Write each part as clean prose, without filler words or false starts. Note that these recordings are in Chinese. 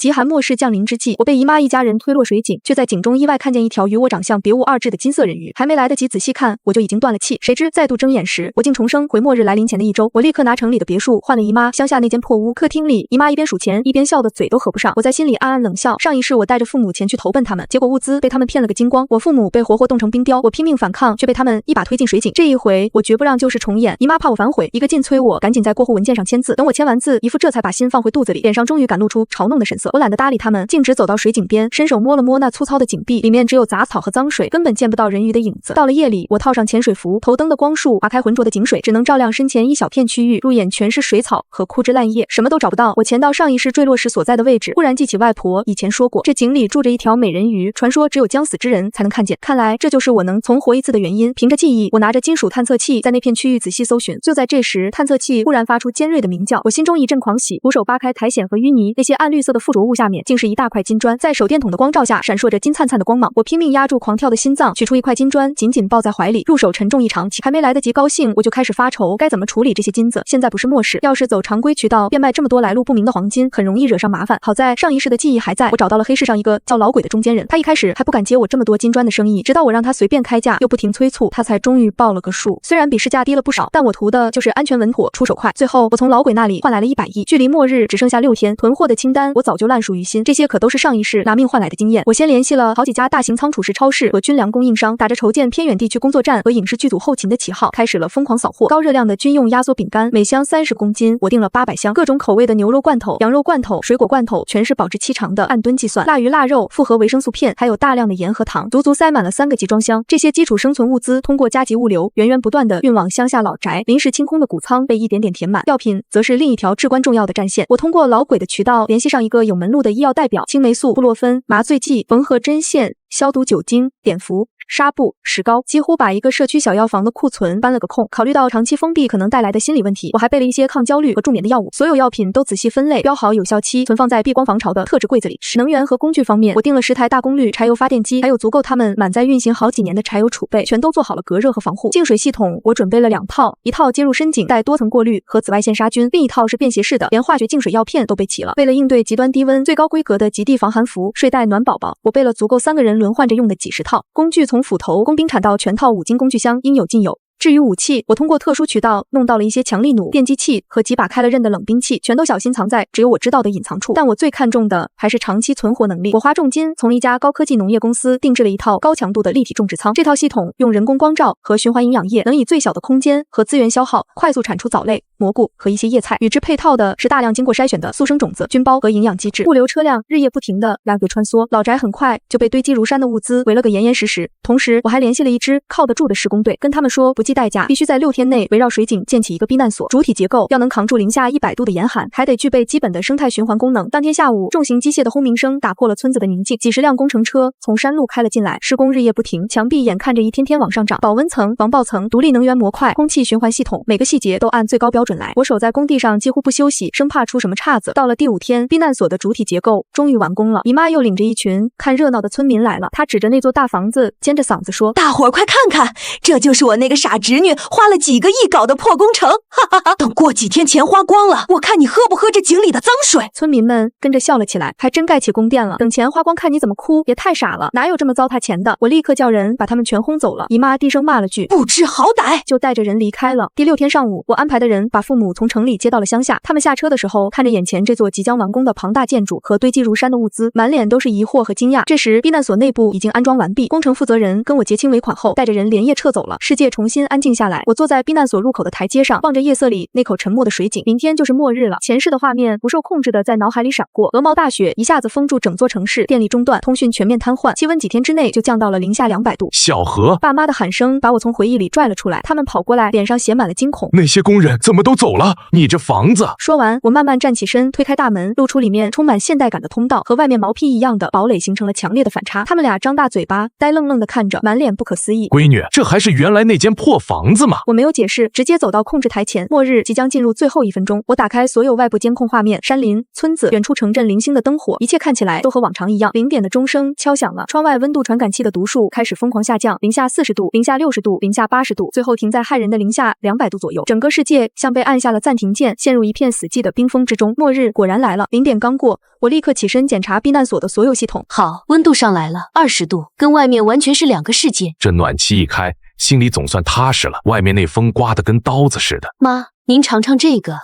极寒末世降临之际，我被姨妈一家人推落水井，却在井中意外看见一条与我长相别无二致的金色人鱼。还没来得及仔细看，我就已经断了气。谁知再度睁眼时，我竟重生回末日来临前的一周。我立刻拿城里的别墅换了姨妈乡下那间破屋。客厅里，姨妈一边数钱，一边笑得嘴都合不上。我在心里暗暗冷笑。上一世我带着父母前去投奔他们，结果物资被他们骗了个精光，我父母被活活冻成冰雕，我拼命反抗，却被他们一把推进水井。这一回我绝不让旧事重演。姨妈怕我反悔，一个劲催我赶紧在过户文件上签字。等我签完字，姨父这才把心放回肚子里，脸上终于敢露出嘲弄的神色。我懒得搭理他们，径直走到水井边，伸手摸了摸那粗糙的井壁，里面只有杂草和脏水，根本见不到人鱼的影子。到了夜里，我套上潜水服，头灯的光束划开浑浊的井水，只能照亮身前一小片区域，入眼全是水草和枯枝烂叶，什么都找不到。我潜到上一世坠落时所在的位置，忽然记起外婆以前说过，这井里住着一条美人鱼，传说只有将死之人才能看见。看来这就是我能重活一次的原因。凭着记忆，我拿着金属探测器在那片区域仔细搜寻。就在这时，探测器忽然发出尖锐的鸣叫，我心中一阵狂喜，徒手扒开苔藓和淤泥，那些暗绿色的附着物下面竟是一大块金砖，在手电筒的光照下闪烁着金灿灿的光芒。我拼命压住狂跳的心脏，取出一块金砖，紧紧抱在怀里，入手沉重异常。还没来得及高兴，我就开始发愁，该怎么处理这些金子？现在不是末世，要是走常规渠道变卖这么多来路不明的黄金，很容易惹上麻烦。好在上一世的记忆还在，我找到了黑市上一个叫老鬼的中间人，他一开始还不敢接我这么多金砖的生意，直到我让他随便开价，又不停催促，他才终于报了个数。虽然比市价低了不少，但我图的就是安全稳妥，出手快。最后我从老鬼那里换来了100亿，距离末日只剩下6天，囤货的清单我早就烂熟于心，这些可都是上一世拿命换来的经验。我先联系了好几家大型仓储式超市和军粮供应商，打着筹建偏远地区工作站和影视剧组后勤的旗号，开始了疯狂扫货。高热量的军用压缩饼干，每箱30公斤，我订了800箱，各种口味的牛肉罐头、羊肉罐头、水果罐头，全是保质期长的，按吨计算。腊鱼、腊肉、复合维生素片，还有大量的盐和糖，足足塞满了3个集装箱。这些基础生存物资通过加急物流，源源不断的运往乡下老宅。临时清空的谷仓被一点点填满，药品则是另一条至关重要的战线。我通过老鬼的渠道联系上一个有门路的医药代表，青霉素、布洛芬、麻醉剂、缝合针线、消毒酒精、碘伏、纱布、石膏，几乎把一个社区小药房的库存搬了个空。考虑到长期封闭可能带来的心理问题，我还备了一些抗焦虑和助眠的药物。所有药品都仔细分类，标好有效期，存放在避光防潮的特制柜子里。能源和工具方面，我订了10台大功率柴油发电机，还有足够它们满载运行好几年的柴油储备，全都做好了隔热和防护。净水系统我准备了2套，一套接入深井带多层过滤和紫外线杀菌，另一套是便携式的，连化学净水药片都备齐了。为了应对极端低温，最高规格的极地防寒服、睡袋、暖宝宝，我备了足够3个人轮换着用的几十套。工具从斧头、工兵铲到全套5金工具箱，应有尽有。至于武器，我通过特殊渠道弄到了一些强力弩、电击器和几把开了刃的冷兵器，全都小心藏在只有我知道的隐藏处。但我最看重的还是长期存活能力。我花重金从一家高科技农业公司定制了一套高强度的立体种植仓，这套系统用人工光照和循环营养液，能以最小的空间和资源消耗，快速产出藻类、蘑菇和一些叶菜。与之配套的是大量经过筛选的速生种子、菌包和营养机制。物流车辆日夜不停地来回穿梭，老宅很快就被堆积如山的物资围了个严严实实。同时，我还联系了一支靠得住的施工队，跟他们说不计代价，必须在6天内围绕水井建起一个避难所，主体结构要能扛住零下100度的严寒，还得具备基本的生态循环功能。当天下午，重型机械的轰鸣声打破了村子的宁静，几十辆工程车从山路开了进来，施工日夜不停，墙壁眼看着一天天往上涨，保温层、防爆层、独立能源模块、空气循环系统，每个细节都按最高标准来。我守在工地上几乎不休息，生怕出什么岔子。到了第5天，避难所的主体结构终于完工了。姨妈又领着一群看热闹的村民来了，她指着那座大房子，尖着嗓子说：“大伙儿快看看，这就是我那个傻侄女花了几个亿搞的破工程，哈哈哈！等过几天钱花光了，我看你喝不喝这井里的脏水。”村民们跟着笑了起来，还真盖起宫殿了。等钱花光看你怎么哭，也太傻了，哪有这么糟蹋钱的？我立刻叫人把他们全轰走了。姨妈低声骂了句不知好歹，就带着人离开了。第6天上午，我安排的人把父母从城里接到了乡下，他们下车的时候看着眼前这座即将完工的庞大建筑和堆积如山的物资，满脸都是疑惑和惊讶。这时避难所内部已经安装完毕，工程负责人跟我结清尾款后，带着人连夜撤走了。世界重新安静下来，我坐在避难所入口的台阶上，望着夜色里那口沉默的水井。明天就是末日了，前世的画面不受控制的在脑海里闪过，鹅毛大雪一下子封住整座城市，电力中断，通讯全面瘫痪，气温几天之内就降到了零下200度。小何，爸妈的喊声把我从回忆里拽了出来，他们跑过来，脸上写满了惊恐。那些工人怎么都走了？你这房子……说完，我慢慢站起身，推开大门，露出里面充满现代感的通道，和外面毛坯一样的堡垒形成了强烈的反差。他们俩张大嘴巴，呆愣愣地看着，满脸不可思议。闺女，这还是原来那间破房子吗？我没有解释，直接走到控制台前。末日即将进入最后1分钟，我打开所有外部监控画面，山林、村子、远处城镇零星的灯火，一切看起来都和往常一样。0点的钟声敲响了，窗外温度传感器的读数开始疯狂下降，零下40度、零下60度、零下80度，最后停在骇人的零下200度左右。整个世界像被按下了暂停键，陷入一片死寂的冰封之中。末日果然来了。0点刚过，我立刻起身检查避难所的所有系统。好，温度上来了，20度，跟外面完全是2个世界。这暖气一开，心里总算踏实了。外面那风刮得跟刀子似的。妈，您尝尝这个。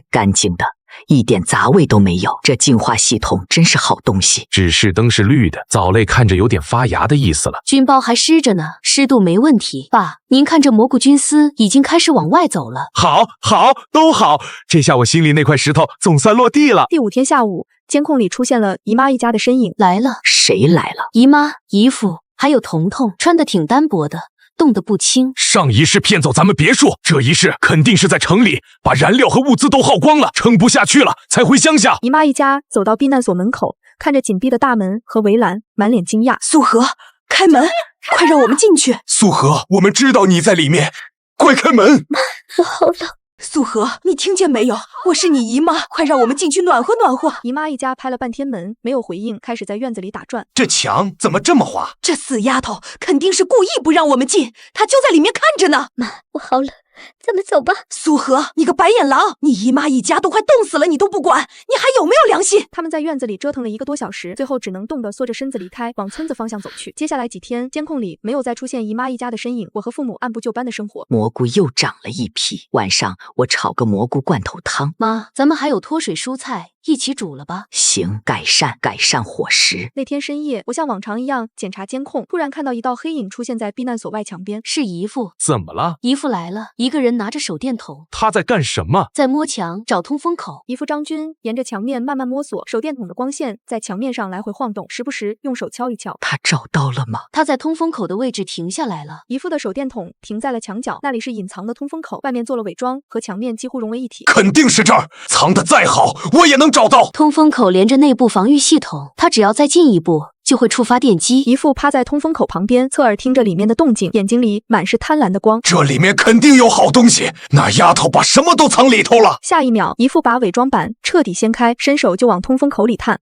干净的，一点杂味都没有。这净化系统真是好东西。指示灯是绿的，藻类看着有点发芽的意思了。菌包还湿着呢，湿度没问题。爸，您看这蘑菇菌丝已经开始往外走了。好，都好，这下我心里那块石头总算落地了。第5天下午，监控里出现了姨妈一家的身影。来了。谁来了？姨妈、姨父还有彤彤，穿得挺单薄的，冻得不轻。上一世骗走咱们别墅，这一世肯定是在城里把燃料和物资都耗光了，撑不下去了才回乡下。姨妈一家走到避难所门口，看着紧闭的大门和围栏，满脸惊讶。素荷，开门，快让我们进去。素荷，我们知道你在里面，快开门。我好冷。素荷，你听见没有？我是你姨妈，快让我们进去暖和暖和。姨妈一家拍了半天门，没有回应，开始在院子里打转。这墙怎么这么滑？这死丫头肯定是故意不让我们进，她就在里面看着呢。妈，我好冷，咱们走吧。苏荷，你个白眼狼，你姨妈一家都快冻死了，你都不管，你还有没有良心？他们在院子里折腾了1个多小时，最后只能冻得缩着身子离开，往村子方向走去。接下来几天，监控里没有再出现姨妈一家的身影，我和父母按部就班的生活。蘑菇又长了一批，晚上我炒个蘑菇罐头汤。妈，咱们还有脱水蔬菜，一起煮了吧。行，改善伙食。那天深夜，我像往常一样检查监控，突然看到一道黑影出现在避难所外墙边。是姨父。怎么了？姨父来了，一个人拿着手电筒。他在干什么？在摸墙找通风口。姨父张军沿着墙面慢慢摸索，手电筒的光线在墙面上来回晃动，时不时用手敲一敲。他找到了吗？他在通风口的位置停下来了。姨父的手电筒停在了墙角，那里是隐藏的通风口，外面做了伪装，和墙面几乎融为一体。肯定是这儿，藏得再好，我也能找到。通风口连着内部防御系统，他只要再进一步就会触发电击。姨父趴在通风口旁边，侧耳听着里面的动静，眼睛里满是贪婪的光。这里面肯定有好东西，那丫头把什么都藏里头了。下一秒，姨父把伪装板彻底掀开，伸手就往通风口里探。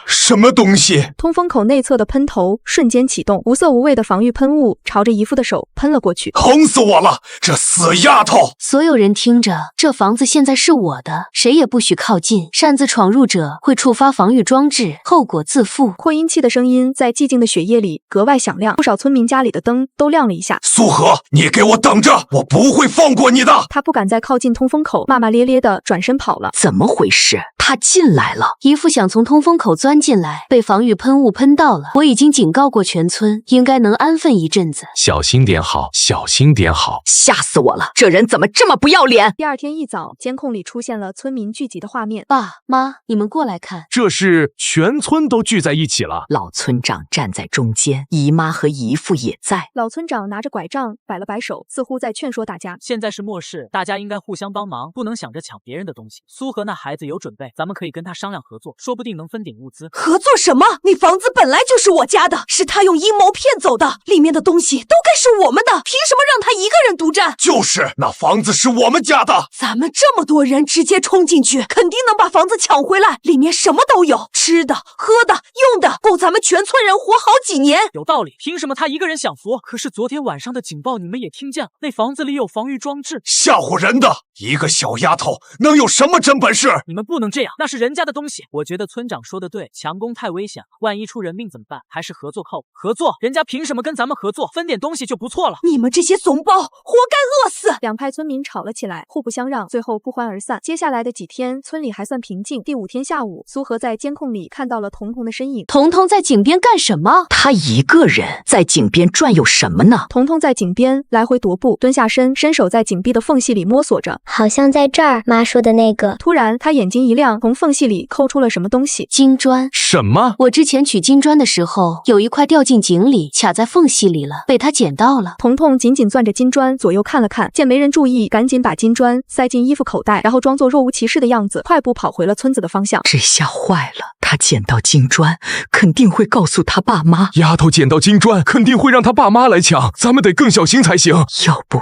什么东西？通风口内侧的喷头瞬间启动，无色无味的防御喷雾朝着姨父的手喷了过去。疼死我了，这死丫头！所有人听着，这房子现在是我的，谁也不许靠近，擅自闯入者会触发防御装置，后果自负。扩音器的声音在寂静的雪夜里格外响亮，不少村民家里的灯都亮了一下。苏荷，你给我等着，我不会放过你的！他不敢再靠近通风口，骂骂咧咧的转身跑了。怎么回事？他进来了。姨父想从通风口钻进来，被防御喷雾喷到了。我已经警告过全村，应该能安分一阵子。小心点好，小心点好。吓死我了，这人怎么这么不要脸？第2天一早，监控里出现了村民聚集的画面。爸妈，你们过来看，这是全村都聚在一起了。老村长站在中间，姨妈和姨父也在。老村长拿着拐杖摆了摆手，似乎在劝说大家。现在是末世，大家应该互相帮忙，不能想着抢别人的东西。苏荷那孩子有准备，咱们可以跟他商量合作，说不定能分点物资。合作什么？你房子本来就是我家的，是他用阴谋骗走的，里面的东西都该是我们的，凭什么让他一个人独占？就是那房子是我们家的，咱们这么多人直接冲进去，肯定能把房子抢回来，里面什么都有，吃的、喝的、用的，够咱们全村人活好几年。有道理，凭什么他一个人享福？可是昨天晚上的警报你们也听见了，那房子里有防御装置，吓唬人的。一个小丫头能有什么真本事？你们不能这样，那是人家的东西。我觉得村长说的对，强攻太危险，万一出人命怎么办？还是合作靠谱。合作，人家凭什么跟咱们合作？分点东西就不错了。你们这些怂包，活该饿死！两派村民吵了起来，互不相让，最后不欢而散。接下来的几天，村里还算平静。第5天下午，苏荷在监控里看到了彤彤的身影。彤彤在井边干什么？他一个人在井边转悠什么呢？彤彤在井边来回踱步，蹲下身，伸手在井壁的缝隙里摸索着。好像在这儿，妈说的那个。突然，他眼睛一亮，从缝隙里抠出了什么东西。金砖。什么？我之前取金砖的时候，有一块掉进井里，卡在缝隙里了，被他捡到了。彤彤紧紧攥着金砖，左右看了看，见没人注意，赶紧把金砖塞进衣服口袋，然后装作若无其事的样子，快步跑回了村子的方向。这下坏了，他捡到金砖，肯定会告诉他爸妈。丫头捡到金砖，肯定会让他爸妈来抢，咱们得更小心才行。要不，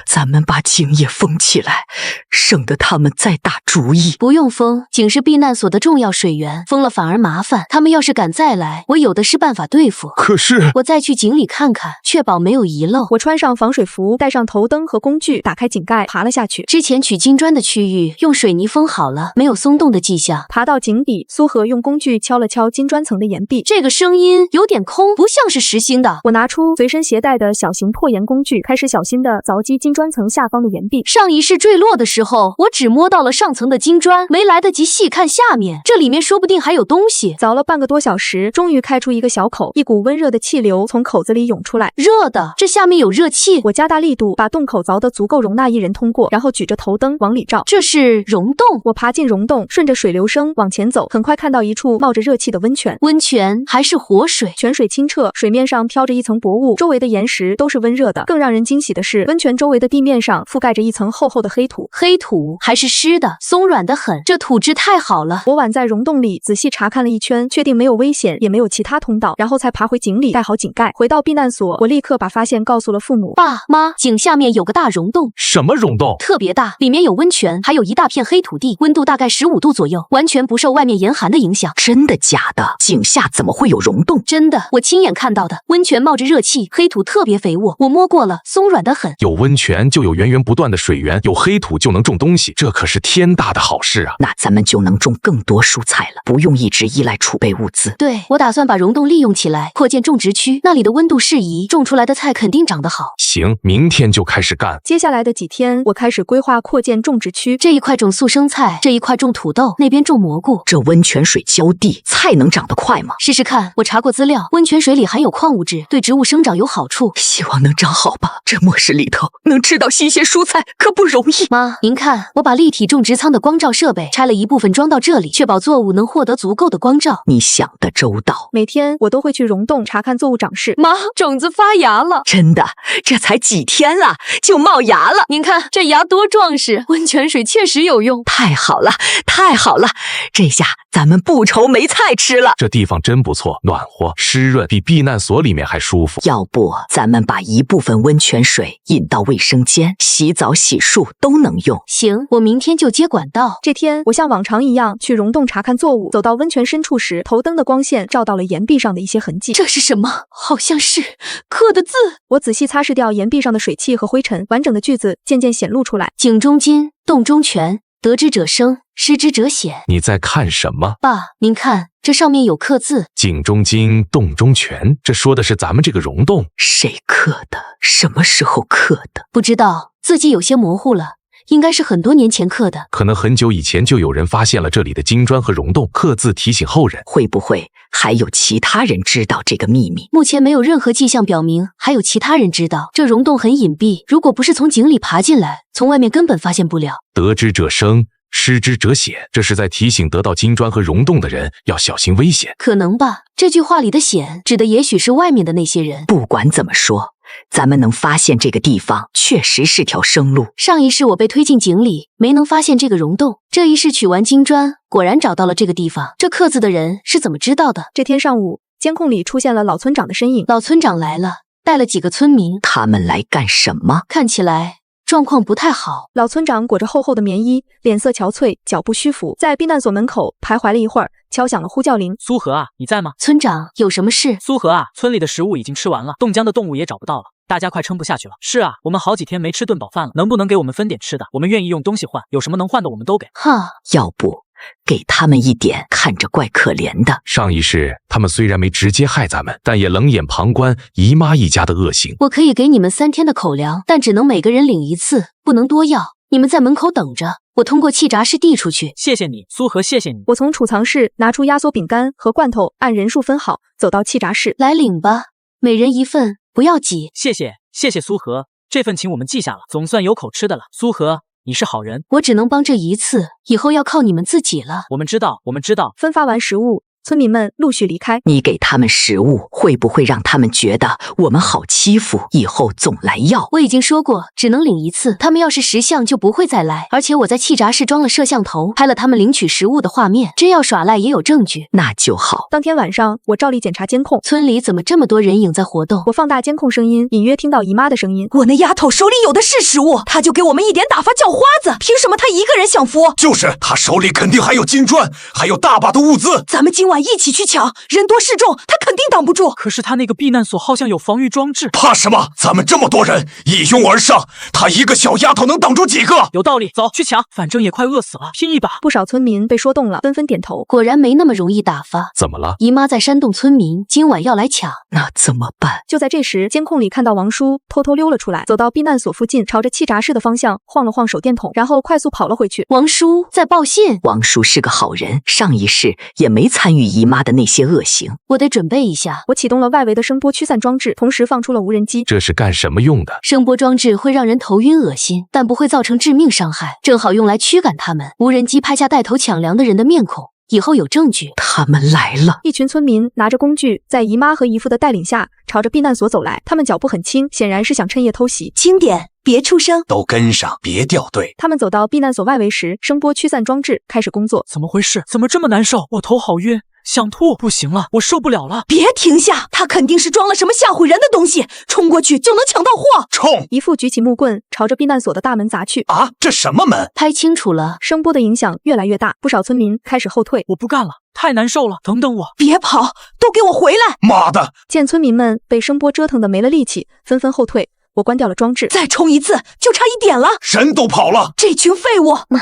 咱们把井也封起来，省得他们再打主意。不用封，井是避难所的重要水源，封了反而麻烦。他们要是敢再来，我有的是办法对付。可是，我再去井里看看，确保没有遗漏。我穿上防水服，带上头灯和工具，打开井盖，爬了下去。之前取金砖的区域用水泥封好了，没有松动的迹象。爬到井底，苏荷用工具敲了敲金砖层的岩壁，这个声音有点空，不像是实心的。我拿出随身携带的小型破岩工具，开始小心地凿击金砖层下方的岩壁。上一世坠落的时候，我只摸到了上层的金砖，没来得及细看下面，这里面说不定还有东西。凿了半个多小时，终于开出一个小口，一股温热的气流从口子里涌出来。热的，这下面有热气。我加大力度，把洞口凿得足够容纳一人通过，然后举着头灯往里照。这是溶洞。我爬进溶洞，顺着水流声往前走，很快看到一处冒着热气的温泉。温泉还是活水？泉水清澈，水面上飘着一层薄雾，周围的岩石都是温热的。更让人惊喜的是，温泉周围的地面上覆盖着一层厚厚的黑土。黑土还是湿的，松软得很，这土质太好了。我挽在溶洞里仔细查看了一圈，确定没有危险，也没有其他通道，然后才爬回井里盖好井盖。回到避难所，我立刻把发现告诉了父母。爸妈，井下面有个大溶洞。什么溶洞？特别大，里面有温泉，还有一大片黑土地，温度大概15度左右，完全不受外面严寒的影响。真的假的？井下怎么会有溶洞？真的，我亲眼看到的。温泉冒着热气，黑土特别肥沃，我摸过了，松软得很。有温泉就有源源不断的水源，有黑土就能种东西，这可是天大的好事啊！那咱们就能种更多蔬菜了，不用一直依赖储备物资。对，我打算把溶洞利用起来，扩建种植区，那里的温度适宜，种出来的菜肯定长得好。行，明天就开始干。接下来的几天，我开始规划扩建种植区，这一块种速生菜，这一块种土豆，那边种蘑菇。这温泉水浇地，菜能长得快吗？试试看，我查过资料，温泉水里含有矿物质，对植物生长有好处。希望能长好吧。这末世里头能吃到新鲜蔬菜可不容易。妈，您看，我把立体种植仓的光照设备拆了一部分装到这里，确保作物能获得足够的光照。你想得周到。每天我都会去溶洞查看作物长势。妈，种子发芽了。真的，这才几天啊，就冒芽了。您看这芽多壮实，温泉水确实有用。太好了，太好了，这下咱们不愁没菜吃了。这地方真不错，暖和湿润，比避难所里面还舒服。要不咱们把一部分温泉水引到卫生间，洗澡洗漱都能用。行，我明天就接管道。这天我像往常一样去溶洞查看作物，走到温泉深处时，头灯的光线照到了岩壁上的一些痕迹。这是什么？好像是刻的字。我仔细擦拭掉岩壁上的水汽和灰尘，完整的句子渐渐显露出来。井中金，洞中泉，得之者生，失之者显。你在看什么？爸，您看这上面有刻字。井中金，洞中泉，这说的是咱们这个溶洞。谁刻的？什么时候刻的？不知道，字迹有些模糊了。应该是很多年前刻的，可能很久以前就有人发现了这里的金砖和溶洞，刻字提醒后人。会不会还有其他人知道这个秘密？目前没有任何迹象表明还有其他人知道。这溶洞很隐蔽，如果不是从井里爬进来，从外面根本发现不了。得之者生，失之者显，这是在提醒得到金砖和溶洞的人要小心危险。可能吧，这句话里的显指的也许是外面的那些人。不管怎么说，咱们能发现这个地方确实是条生路。上一世我被推进井里，没能发现这个溶洞。这一世取完金砖，果然找到了这个地方。这刻字的人是怎么知道的？这天上午，监控里出现了老村长的身影。老村长来了，带了几个村民。他们来干什么？看起来状况不太好。老村长裹着厚厚的棉衣，脸色憔悴，脚步虚浮，在避难所门口徘徊了一会儿，敲响了呼叫铃。苏荷啊，你在吗？村长，有什么事？苏荷啊，村里的食物已经吃完了，冻僵的动物也找不到了。大家快撑不下去了。是啊，我们好几天没吃顿饱饭了，能不能给我们分点吃的？我们愿意用东西换，有什么能换的我们都给。哈，要不给他们一点，看着怪可怜的。上一世他们虽然没直接害咱们，但也冷眼旁观姨妈一家的恶行。我可以给你们3天的口粮，但只能每个人领1次，不能多要。你们在门口等着，我通过气闸室递出去。谢谢你，苏荷，谢谢你。我从储藏室拿出压缩饼干和罐头，按人数分好，走到气闸室。来领吧，每人1份，不要挤。谢谢，谢谢苏荷，这份请我们记下了，总算有口吃的了。苏荷，你是好人。我只能帮这1次，以后要靠你们自己了。我们知道，我们知道。分发完食物，村民们陆续离开。你给他们食物，会不会让他们觉得我们好欺负，以后总来要？我已经说过，只能领一次，他们要是识相就不会再来。而且我在气闸室装了摄像头，拍了他们领取食物的画面，真要耍赖也有证据。那就好。当天晚上，我照例检查监控，村里怎么这么多人影在活动？我放大监控声音，隐约听到姨妈的声音。我那丫头手里有的是食物，她就给我们一点打发叫花子，凭什么她一个人享福？就是他手里肯定还有金砖，还有大把的物资。咱们今晚一起去抢，人多势众，他肯定挡不住。可是他那个避难所好像有防御装置。怕什么？咱们这么多人一拥而上，他一个小丫头能挡住几个？有道理，走去抢，反正也快饿死了，拼一把。不少村民被说动了，纷纷点头。果然没那么容易打发。怎么了？姨妈在煽动村民，今晚要来抢。那怎么办？就在这时，监控里看到王叔偷偷溜了出来，走到避难所附近，朝着气闸室的方向晃了晃手电筒，然后快速跑了回去。王叔在报信。王叔是个好人，上一世也没参与姨妈的那些恶行。我得准备一下。我启动了外围的声波驱散装置，同时放出了无人机。这是干什么用的？声波装置会让人头晕恶心，但不会造成致命伤害，正好用来驱赶他们。无人机拍下带头抢粮的人的面孔，以后有证据。他们来了。一群村民拿着工具，在姨妈和姨父的带领下，朝着避难所走来。他们脚步很轻，显然是想趁夜偷袭。轻点，别出声。都跟上，别掉队。他们走到避难所外围时，声波驱散装置开始工作。怎么回事？怎么这么难受？我头好晕，想吐，不行了，我受不了了。别停下，他肯定是装了什么吓唬人的东西，冲过去就能抢到货。冲！姨父举起木棍，朝着避难所的大门砸去。啊，这什么门？拍清楚了。声波的影响越来越大，不少村民开始后退。我不干了，太难受了，等等我。别跑，都给我回来！妈的！见村民们被声波折腾得没了力气，纷纷后退。我关掉了装置。再冲一次，就差一点了。人都跑了，这群废物！妈，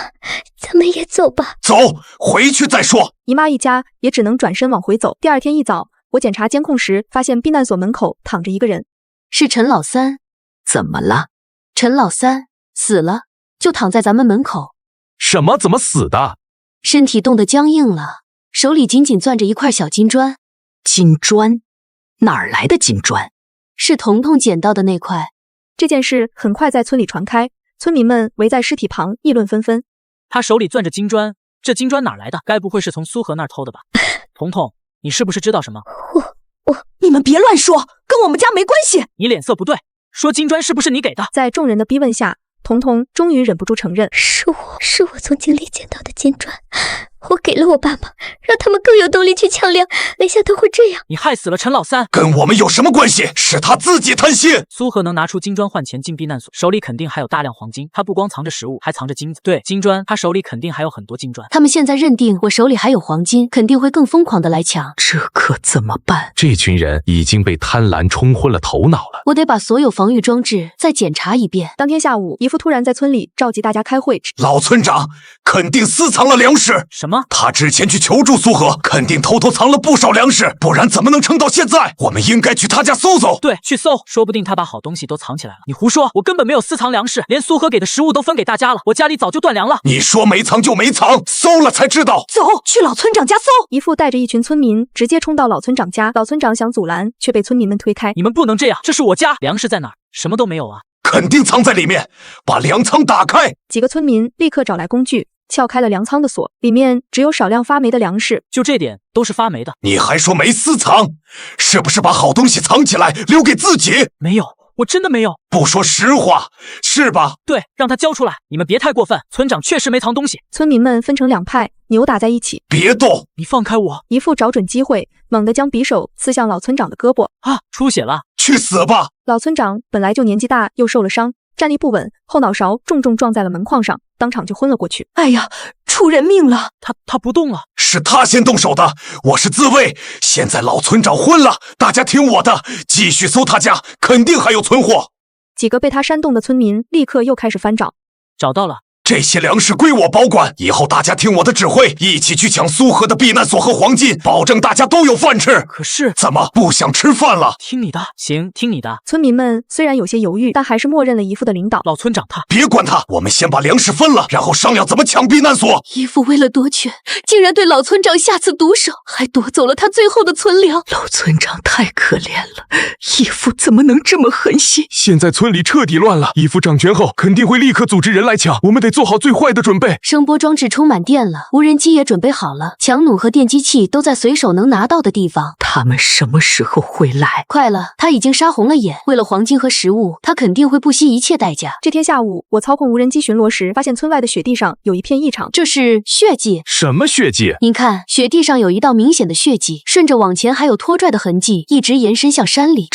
咱们也走吧。走，回去再说。姨妈一家也只能转身往回走。第二天一早，我检查监控时，发现避难所门口躺着一个人，是陈老三。怎么了？陈老三死了，就躺在咱们门口。什么？怎么死的？身体冻得僵硬了，手里紧紧攥着一块小金砖。金砖？哪儿来的金砖？是彤彤捡到的那块。这件事很快在村里传开，村民们围在尸体旁议论纷纷。他手里攥着金砖，这金砖哪来的？该不会是从苏荷那儿偷的吧？彤彤，你是不是知道什么？你们别乱说，跟我们家没关系。你脸色不对，说金砖是不是你给的？在众人的逼问下，彤彤终于忍不住承认，是我从井里捡到的金砖，我给了我爸妈，让他们更有动力去抢粮，没想到会这样。你害死了陈老三，跟我们有什么关系？是他自己贪心。苏荷能拿出金砖换钱进避难所，手里肯定还有大量黄金。他不光藏着食物，还藏着金子。对，金砖，他手里肯定还有很多金砖。他们现在认定我手里还有黄金，肯定会更疯狂的来抢。这可怎么办？这群人已经被贪婪冲昏了头脑了。我得把所有防御装置再检查一遍。当天下午，姨父突然在村里召集大家开会。老村长肯定私藏了粮食。什么？他之前去求助苏荷，肯定偷偷藏了不少粮食，不然怎么能撑到现在？我们应该去他家搜搜。对，去搜，说不定他把好东西都藏起来了。你胡说，我根本没有私藏粮食，连苏荷给的食物都分给大家了，我家里早就断粮了。你说没藏就没藏，搜了才知道。走，去老村长家搜。姨父带着一群村民直接冲到老村长家，老村长想阻拦，却被村民们推开。你们不能这样，这是我家，粮食在哪儿？什么都没有啊。肯定藏在里面，把粮仓打开。几个村民立刻找来工具，撬开了粮仓的锁，里面只有少量发霉的粮食。就这点都是发霉的。你还说没私藏，是不是把好东西藏起来留给自己？没有，我真的没有。不说实话，是吧？对，让他交出来。你们别太过分，村长确实没藏东西。村民们分成两派，扭打在一起。别动！你放开我！姨父找准机会，猛地将匕首刺向老村长的胳膊。啊，出血了！去死吧！老村长本来就年纪大，又受了伤，站立不稳，后脑勺重重撞在了门框上，当场就昏了过去。哎呀，出人命了！他不动了。是他先动手的，我是自卫。现在老村长昏了，大家听我的，继续搜他家，肯定还有存货。几个被他煽动的村民立刻又开始翻找。找到了。这些粮食归我保管，以后大家听我的指挥，一起去抢苏荷的避难所和黄金，保证大家都有饭吃。可是怎么不想吃饭了？听你的，行，听你的。村民们虽然有些犹豫，但还是默认了姨父的领导。老村长他别管他，我们先把粮食分了，然后商量怎么抢避难所。姨父为了夺权，竟然对老村长下此毒手，还夺走了他最后的存粮。老村长太可怜了，姨父怎么能这么狠心？现在村里彻底乱了，姨父掌权后肯定会立刻组织人来抢，我们得做好最坏的准备。声波装置充满电了，无人机也准备好了，强弩和电击器都在随手能拿到的地方。他们什么时候会来？快了，他已经杀红了眼。为了黄金和食物，他肯定会不惜一切代价。这天下午，我操控无人机巡逻时，发现村外的雪地上有一片异常，这是血迹。什么血迹？您看，雪地上有一道明显的血迹，顺着往前还有拖拽的痕迹，一直延伸向山里。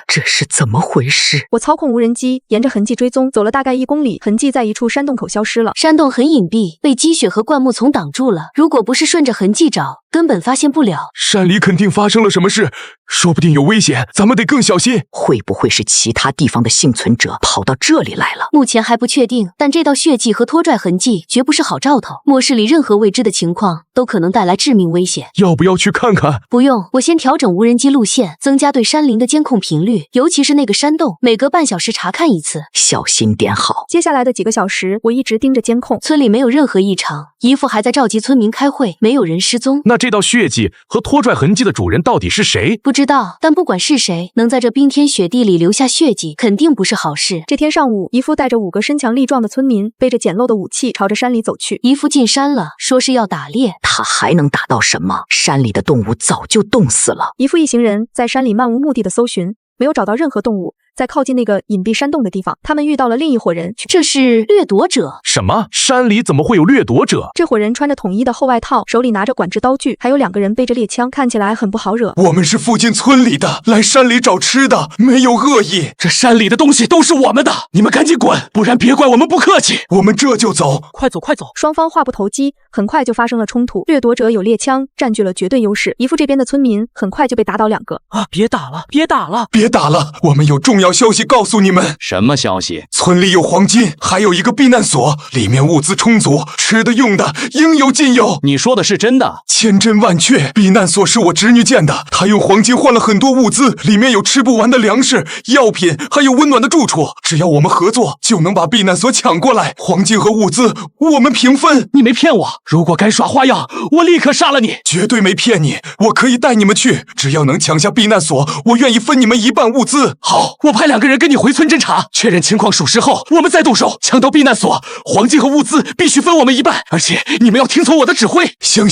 这是怎么回事？我操控无人机沿着痕迹追踪，走了大概1公里，痕迹在一处山洞口消失了。山洞很隐蔽，被积雪和灌木丛挡住了。如果不是顺着痕迹找，根本发现不了。山里肯定发生了什么事，说不定有危险，咱们得更小心。会不会是其他地方的幸存者跑到这里来了？目前还不确定，但这道血迹和拖拽痕迹绝不是好兆头。末世里任何未知的情况都可能带来致命危险。要不要去看看？不用，我先调整无人机路线，增加对山林的监控频率，尤其是那个山洞，每隔半小时查看一次，小心点好。接下来的几个小时，我一直盯着监控，村里没有任何异常，姨父还在召集村民开会，没有人失踪。那这道血迹和拖拽痕迹的主人到底是谁？不知道，但不管是谁，能在这冰天雪地里留下血迹，肯定不是好事。这天上午，姨父带着5个身强力壮的村民，背着简陋的武器，朝着山里走去。姨父进山了，说是要打猎。他还能打到什么？山里的动物早就冻死了。姨父一行人在山里漫无目的的搜寻，没有找到任何动物。在靠近那个隐蔽山洞的地方，他们遇到了另一伙人。这是掠夺者。什么？山里怎么会有掠夺者？这伙人穿着统一的厚外套，手里拿着管制刀具，还有2个人背着猎枪，看起来很不好惹。我们是附近村里的，来山里找吃的，没有恶意。这山里的东西都是我们的，你们赶紧滚，不然别怪我们不客气。我们这就走。快走快走！双方话不投机，很快就发生了冲突。掠夺者有猎枪，占据了绝对优势。姨父这边的村民很快就被打倒2个。别打了，别打了，别打了！我们有重要消息告诉你们。什么消息？村里有黄金，还有一个避难所，里面物资充足，吃的用的应有尽有。你说的是真的？千真万确。避难所是我侄女建的，她用黄金换了很多物资，里面有吃不完的粮食、药品，还有温暖的住处。只要我们合作，就能把避难所抢过来。黄金和物资我们平分。你没骗我，如果敢耍花样，我立刻杀了你。绝对没骗你，我可以带你们去，只要能抢下避难所，我愿意分你们1半物资。好，我派2个人跟你回村侦查，确认情况属实后，我们再动手抢到避难所。黄金和物资必须分我们1半，而且你们要听从我的指挥。行，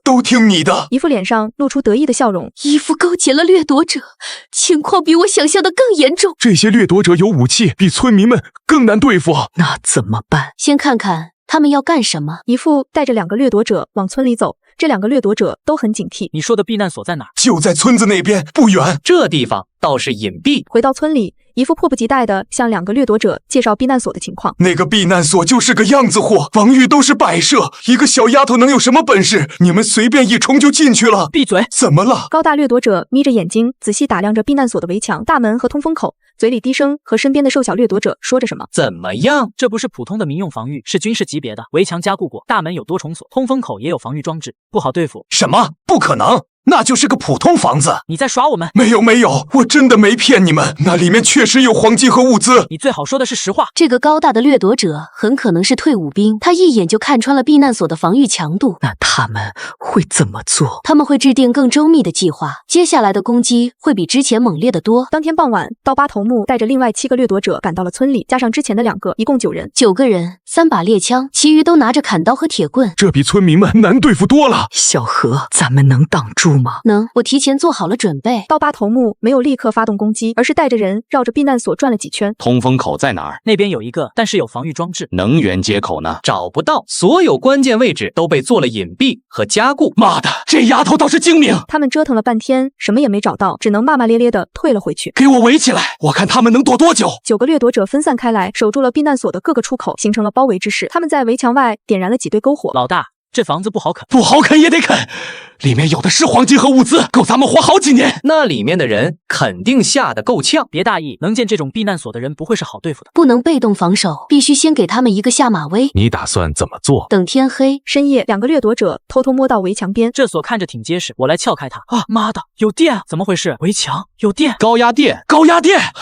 都听你的。姨父脸上露出得意的笑容。姨父勾结了掠夺者，情况比我想象的更严重。这些掠夺者有武器，比村民们更难对付。那怎么办？先看看他们要干什么。姨父带着2个掠夺者往村里走，这2个掠夺者都很警惕。你说的避难所在哪儿？就在村子那边不远。这地方倒是隐蔽。回到村里，姨父迫不及待地向2个掠夺者介绍避难所的情况。那个避难所就是个样子货，防御都是摆设，一个小丫头能有什么本事？你们随便一冲就进去了。闭嘴！怎么了？高大掠夺者眯着眼睛，仔细打量着避难所的围墙、大门和通风口，嘴里低声和身边的瘦小掠夺者说着什么。怎么样？这不是普通的民用防御，是军事级别的。围墙加固过，大门有多重锁，通风口也有防御装置，不好对付。什么？不可能！那就是个普通房子。你在耍我们？没有，我真的没骗你们，那里面确实有黄金和物资。你最好说的是实话。这个高大的掠夺者很可能是退伍兵，他一眼就看穿了避难所的防御强度。那他们会怎么做？他们会制定更周密的计划，接下来的攻击会比之前猛烈得多。当天傍晚，刀疤头目带着另外7个掠夺者赶到了村里，加上之前的2个，一共9人。9个人，3把猎枪，其余都拿着砍刀和铁棍。这比村民们难对付多了。小何，咱们能挡住吗？能，我提前做好了准备。刀疤头目没有立刻发动攻击，而是带着人绕着避难所转了几圈。通风口在哪儿？那边有一个，但是有防御装置。能源接口呢？找不到，所有关键位置都被做了隐蔽和加固。妈的，这丫头倒是精明。他们折腾了半天，什么也没找到，只能骂骂咧咧地退了回去。给我围起来，我看他们能躲多久。9个掠夺者分散开来，守住了避难所的各个出口，形成了包围之势。他们在围墙外点燃了几堆篝火。老大，这房子不好啃。不好啃也得啃，里面有的是黄金和物资，够咱们活好几年。那里面的人肯定吓得够呛。别大意，能建这种避难所的人不会是好对付的。不能被动防守，必须先给他们一个下马威。你打算怎么做？等天黑。深夜，2个掠夺者偷偷摸到围墙边。这锁看着挺结实，我来撬开它。妈的，有电！怎么回事？围墙有电！高压电！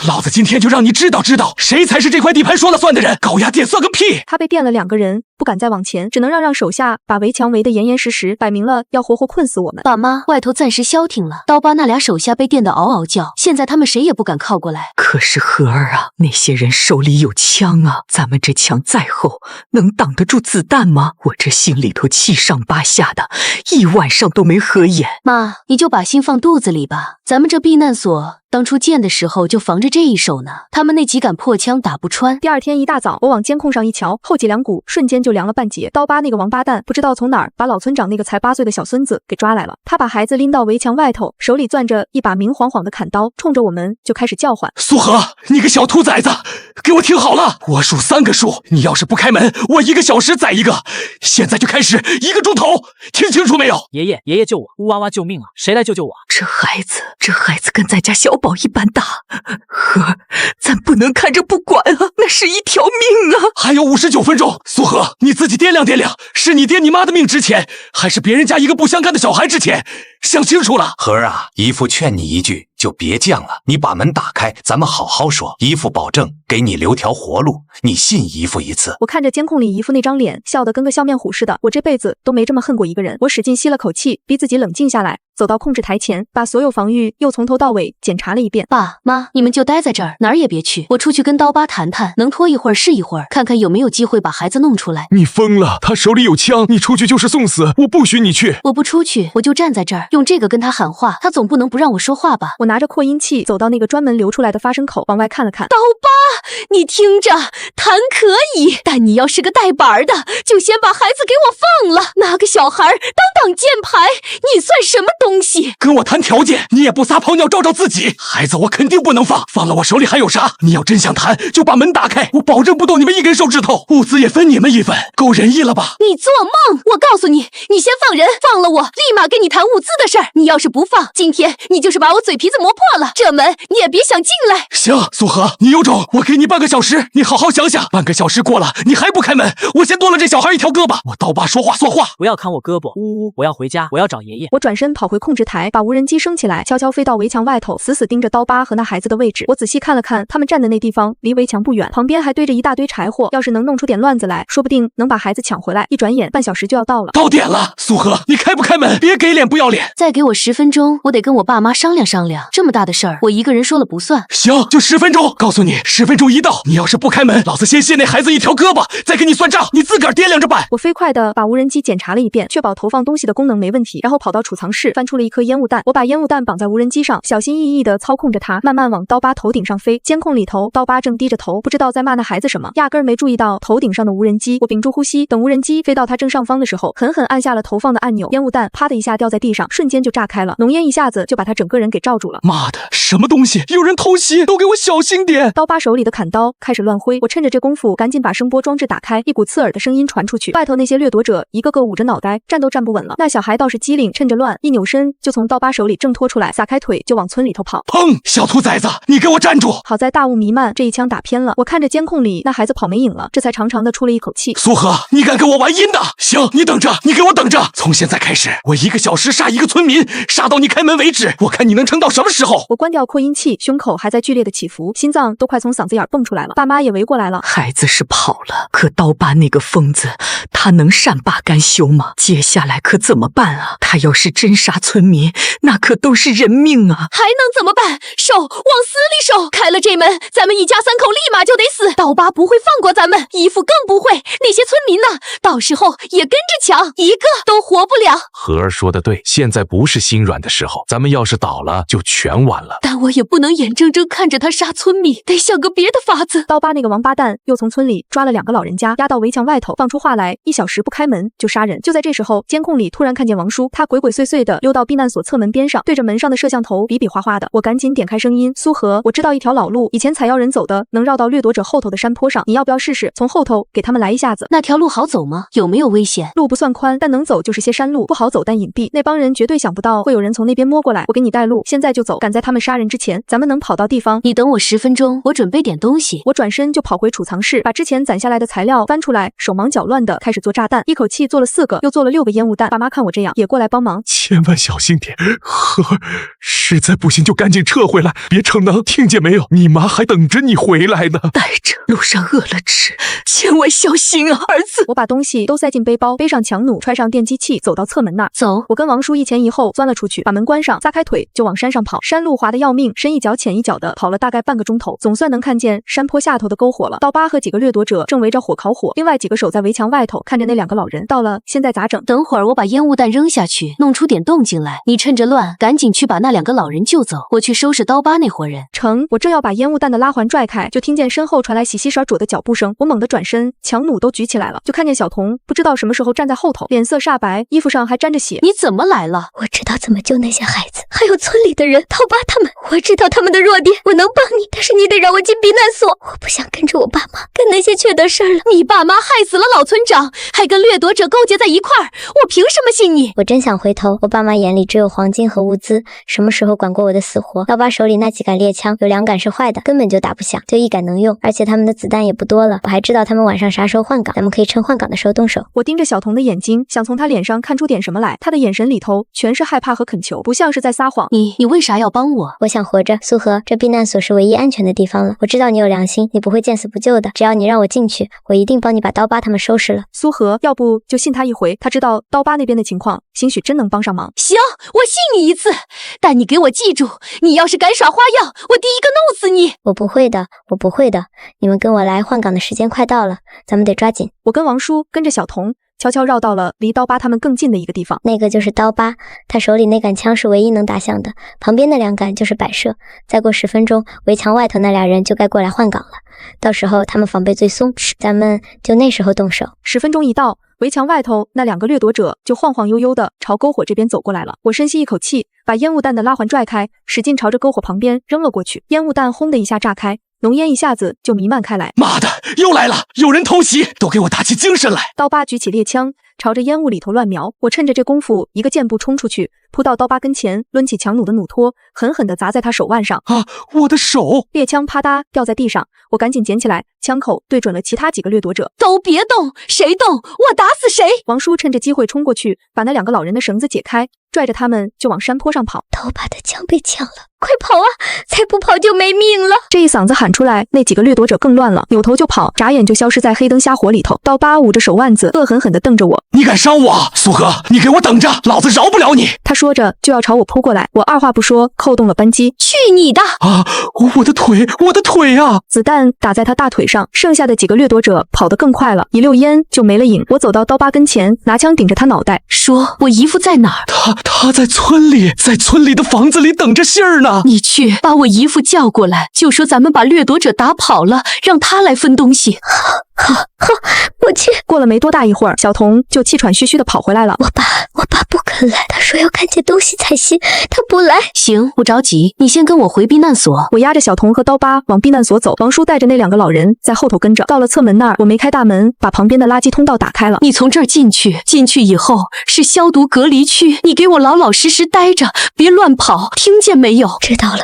老子今天就让你知道谁才是这块地盘说了算的人。高压电算个屁！他被电了2个人，不敢再往前，只能让手下把围墙围得严严实实，摆明了要活活困困死我们。爸妈，外头暂时消停了，刀疤那俩手下被电得嗷嗷叫，现在他们谁也不敢靠过来。可是荷儿啊，那些人手里有枪啊，咱们这枪再厚，能挡得住子弹吗？我这心里头七上八下的，一晚上都没合眼。妈，你就把心放肚子里吧，咱们这避难所当初建的时候就防着这一手呢，他们那几杆破枪打不穿。第二天一大早，我往监控上一瞧，后脊梁骨瞬间就凉了半截。刀疤那个王八蛋不知道从哪儿把老村长那个才8岁的小孙子给抓来了，他把孩子拎到围墙外头，手里攥着一把明晃晃的砍刀，冲着我们就开始叫唤：苏荷，你个小兔崽子，给我听好了，我数3个数，你要是不开门，我1个小时宰一个，现在就开始1个钟头，听清楚没有？爷爷救我！呜哇哇救命啊！谁来救我？这孩子跟咱家小宝一般大，荷儿，咱不能看着不管啊，那是一条命啊！还有59分钟，苏荷，你自己掂量掂量，是你爹你妈的命值钱，还是别人家一个不相干的小孩值钱？想清楚了。荷儿啊，姨父劝你一句，就别犟了，你把门打开，咱们好好说，姨父保证给你留条活路，你信姨父一次。我看着监控里姨父那张脸，笑得跟个笑面虎似的，我这辈子都没这么恨过一个人。我使劲吸了口气，逼自己冷静下来，走到控制台前，把所有防御又从头到尾检查了一遍。爸妈，你们就待在这儿，哪儿也别去，我出去跟刀疤谈谈，能拖一会儿是一会儿，看看有没有机会把孩子弄出来。你疯了，他手里有枪，你出去就是送死，我不许你去。我不出去，我就站在这儿，用这个跟他喊话，他总不能不让我说话吧？我拿着扩音器走到那个专门留出来的发声口，往外看了看。刀疤，你听着，谈可以，但你要是个带板的，就先把孩子给我放了。拿个小孩当箭牌，你算什么东西？跟我谈条件，你也不撒泡尿照照自己。孩子我肯定不能放，放了我手里还有啥？你要真想谈，就把门打开，我保证不动你们1根手指头，物资也分你们1份，够仁义了吧？你做梦！我告诉你，你先放人，放了我，立马跟你谈物资的事儿。你要是不放，今天你就是把我嘴皮子磨破了，这门你也别想进来。行，苏荷，你有种，我给你半个小时，你好好想想。半个小时过了，你还不开门，我先剁了这小孩一条胳膊。我刀疤说话算话，不要砍我胳膊！呜呜，我要回家，我要找爷爷。我转身跑回控制台，把无人机升起来，悄悄飞到围墙外头，死死盯着刀疤和那孩子的位置。我仔细看了看，他们站的那地方离围墙不远，旁边还堆着一大堆柴火，要是能弄出点乱子来，说不定能把孩子抢回来。一转眼半小时就要到了。到点了，苏荷，你开不开门？别给脸不要脸！再给我10分钟，我得跟我爸妈商量商量。这么大的事儿，我一个人说了不算。行，就10分钟。告诉你，10分钟一到，你要是不开门，老子先卸那孩子一条胳膊，再给你算账，你自个儿掂量着办。我飞快地把无人机检查了一遍，确保投放东西的功能没问题，然后跑到储藏室，翻出了一颗烟雾弹。我把烟雾弹绑在无人机上，小心翼翼地操控着它，慢慢往刀疤头顶上飞。监控里头，刀疤正低着头，不知道在骂那孩子什么，压根儿没注意到头顶上的无人机。我屏住呼吸，等无人机飞到他正上方的时候，狠狠按下了投放的按钮，烟雾弹啪的一下掉在地上，瞬间就炸开了，浓烟一下子就把他整个人给罩住了。妈的，什么东西？有人偷袭，都给我小心点！刀疤手里的砍刀开始乱挥，我趁着这功夫赶紧把声波装置打开，一股刺耳的声音传出去。外头那些掠夺者一个个捂着脑袋，站都站不稳了。那小孩倒是机灵，趁着乱一扭身就从刀疤手里挣脱出来，撒开腿就往村里头跑。砰！小兔崽子，你给我站住！好在大雾弥漫，这一枪打偏了。我看着监控里那孩子跑没影了，这才长长的出了一口气。苏荷，你敢跟我玩阴的？行，你等着，你给我等着！从现在开始，我1个小时杀1个村民，杀到你开门为止。我看你能撑到什么时候？我关掉扩音器，胸口还在剧烈的起伏，心脏都快从嗓子眼蹦出来了。爸妈也围过来了。孩子是跑了，可刀疤那个疯子，他能善罢甘休吗？接下来可怎么办啊？他要是真杀村民，那可都是人命啊！还能怎么办？手往死里手！开了这门，咱们一家3口立马就得死。刀疤不会放过咱们，姨父更不会。那些村民呢？到时候也跟着抢，一个都活不了。荷儿说的对，现在不是心软的时候，咱们要是倒了，就全完了。但我也不能眼睁睁看着他杀村民，得想个别的法子。刀疤那个王八蛋又从村里抓了2个老人家，押到围墙外头，放出话来1小时不开门就杀人。就在这时候，监控里突然看见王叔，他鬼鬼祟祟的溜到避难所侧门边上，对着门上的摄像头比比划划的。我赶紧点开声音，苏荷，我知道一条老路，以前采药人走的，能绕到掠夺者后头的山坡上，你要不要试试从后头给他们来一下子？那条路好走吗？有没有危险？路不算宽，但能走就是些山路，不好走但隐蔽。那帮人绝对想不到会有人从那边摸过来。我给你带路，现在就走，赶在他们杀人之前，咱们能跑到地方。你等我10分钟，我准备点点东西。我转身就跑回储藏室，把之前攒下来的材料翻出来，手忙脚乱的开始做炸弹，一口气做了4个，又做了6个烟雾弹。爸妈看我这样，也过来帮忙。千万小心点，实在不行就赶紧撤回来，别逞能，听见没有？你妈还等着你回来呢。带着，路上饿了吃，千万小心啊，儿子。我把东西都塞进背包，背上强弩，揣上电击器，走到侧门那儿。走，我跟王叔一前一后钻了出去，把门关上，撒开腿就往山上跑。山路滑得要命，深一脚浅一脚的，跑了大概半个钟头，总算能看见山坡下头的篝火了。刀疤和几个掠夺者正围着火烤火，另外几个守在围墙外头，看着那2个老人。到了，现在咋整？等会儿我把烟雾弹扔下去，弄出点动静来，你趁着乱赶紧去把那2个老人救走，我去收拾刀疤那伙人。成，我正要把烟雾弹的拉环拽开，就听见身后传来洗洗刷刷的脚步声。我猛地转身，强弩都举起来了，就看见小童不知道什么时候站在后头，脸色煞白，衣服上还沾着血。你怎么来了？我知道怎么救那些孩子，还有村里的人，刀疤他们。我知道他们的弱点，我能帮你，但是你得让我进避难所。我不想跟着我爸妈干那些缺德事儿了。你爸妈害死了老村长，还跟掠夺者勾结在一块儿，我凭什么信你？我真想回头，我爸妈眼里只有黄金和物资，什么时候管过我的死活？刀疤手里那几杆猎枪，有2杆是坏的，根本就打不响，就1杆能用，而且他们的子弹也不多了。我还知道他们晚上啥时候换岗，咱们可以趁换岗的时候动手。我盯着小童的眼睛，想从他脸上看出点什么来，他的眼神里头全是害怕和恳求，不像是在撒谎。你为啥要帮我？我想活着，苏荷，这避难所是唯一安全的地方了。我知道你有良心，你不会见死不救的，只要你让我进去，我一定帮你把刀疤他们收拾了。苏荷，要不就信他一回，他知道刀疤那边的情况，兴许真能帮上忙。行，我信你一次，但你给我记住，你要是敢耍花样，我第一个弄死你。我不会的，我不会的，你们跟我来，换岗的时间快到了，咱们得抓紧。我跟王叔跟着小童悄悄绕到了离刀疤他们更近的一个地方。那个就是刀疤，他手里那杆枪是唯一能打响的，旁边那2杆就是摆设。再过10分钟，围墙外头那俩人就该过来换岗了，到时候他们防备最松，咱们就那时候动手。10分钟一到，围墙外头那2个掠夺者就晃晃悠悠的朝篝火这边走过来了。我深吸一口气，把烟雾弹的拉环拽开，使劲朝着篝火旁边扔了过去。烟雾弹轰的一下炸开，浓烟一下子就弥漫开来。妈的，又来了！有人偷袭，都给我打起精神来！刀疤举起猎枪，朝着烟雾里头乱瞄。我趁着这功夫，一个箭步冲出去，扑到刀疤跟前，抡起强弩的弩托，狠狠地砸在他手腕上。啊！我的手！猎枪啪嗒掉在地上，我赶紧捡起来，枪口对准了其他几个掠夺者。都别动，谁动我打死谁！王叔趁着机会冲过去，把那2个老人的绳子解开，拽着他们就往山坡上跑。刀疤的枪被抢了，快跑啊！再不跑就没命了！这一嗓子喊出来，那几个掠夺者更乱了，扭头就跑，眨眼就消失在黑灯瞎火里头。刀疤捂着手腕子，恶狠狠地瞪着我。你敢伤我，苏荷，你给我等着，老子饶不了你！他说着就要朝我扑过来，我二话不说，扣动了扳机。去你的！啊！我的腿，我的腿啊！子弹打在他大腿上，剩下的几个掠夺者跑得更快了，一溜烟就没了影。我走到刀疤跟前，拿枪顶着他脑袋，说：“我姨父在哪儿？”他在村里，在村里的房子里等着信儿呢。你去把我姨父叫过来，就说咱们把掠夺者打跑了，让他来分东西。好，我去。过了没多大一会儿，小童就气喘吁吁地跑回来了。我爸不肯来，他说要看见东西才行，他不来。行，不着急，你先跟我回避难所。我押着小童和刀疤往避难所走，王叔带着那2个老人在后头跟着。到了侧门那儿，我没开大门，把旁边的垃圾通道打开了。你从这儿进去，进去以后是消毒隔离区，你给我老老实实待着，别乱跑，听见没有？知道